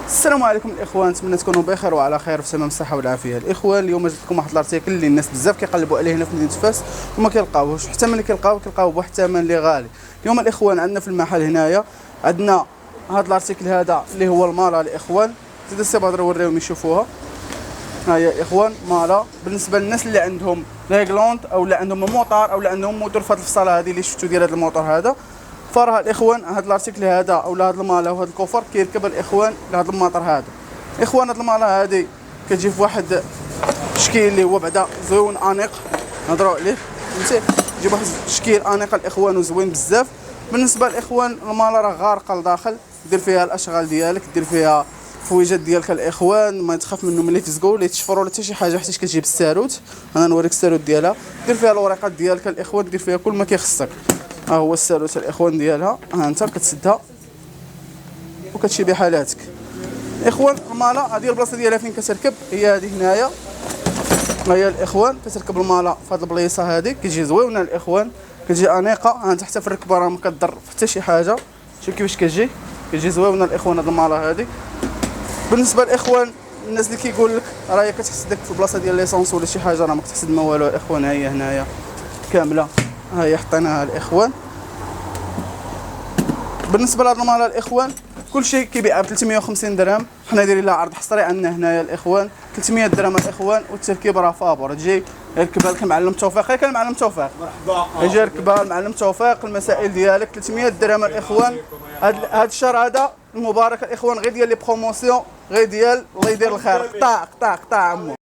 السلام عليكم الاخوان، نتمنى تكونوا بخير وعلى خير في تمام الصحه والعافيه. الاخوان اليوم جبت لكم واحد الارتيكل اللي الناس بزاف كيقلبوا عليه هنا في مدينه فاس وما كيلقاوهش، حتى ملي كيلقاوه بواحد الثمن اللي غالي. اليوم الاخوان عندنا في المحل هنايا عندنا هذا الارتيكل هذا اللي هو المالا. الاخوان زيد السي بدر وريهم يشوفوها. ها هي الاخوان مالا بالنسبه للناس اللي عندهم ريغلونت او اللي عندهم موطار او اللي عندهم موتور في هذه الفصاله هذه اللي شفتوا ديال هذا الموتور هذا. فراه الاخوان هذا الارتيكل هذا او هذا المالا وهذا الكوفر كيركب الاخوان لهذا الموتور هذا. اخوان هذا المالا هذه كتجي في واحد التشكيل اللي هو بعدا زوين انيق نهضروا عليه، فهمتي؟ تجيب واحد التشكيل انيق الاخوان وزوين بزاف. بالنسبه للاخوان المالا راه غارقه لداخل، دير فيها الاشغال ديالك، دير فيها الفويجات ديالك الاخوان، ما تخاف منهم ملي تزقوا ولا تشفروا ولا حتى شي حاجه حيت كتجيب الساروت. انا نوريك الساروت ديالها، دير فيها الوريقات ديالك الاخوان، دير فيها كل ما كيخصك. ها هو الساروت الاخوان ديالها، ها انت كتسدها وكتمشي بحالاتك. اخوان المالا هذه البلاصه ديالها فين كتركب هي هذه هنايا. ها هي الاخوان كتركب المالا في هذه البلايصه هذه، كتجي زوينه الاخوان، كتجي انيقه. ها انت حتى في الركبه راه ما كضر حتى شي حاجه. شوف كيفاش كتجي زوينه الاخوان هذه المالا هذه. بالنسبه للاخوان الناس اللي كيقول لك راهي كتحسدك في البلاصه ديال ليسونس ولا شي حاجه، راه ما كتحسد ما والو الاخوان. ها هي هنايا كامله، ها هي حطيناها الاخوان. بالنسبه لهاد المالا الاخوان كلشي كيبيع ب 350 درهم، حنا دايرين لها عرض حصري عندنا هنايا الاخوان 300 درهم الاخوان. والتركيب راه فابور، تجي يركبها لك المعلم توفيق. هاك المعلم توفيق مرحبا، يجي يركبها المعلم توفيق. المسائل ديالك 300 درهم الاخوان. هاد الشهر هذا المبارك الاخوان غير ديال لي بروموسيون، غير ديال الله يدير الخير. قطع عمو.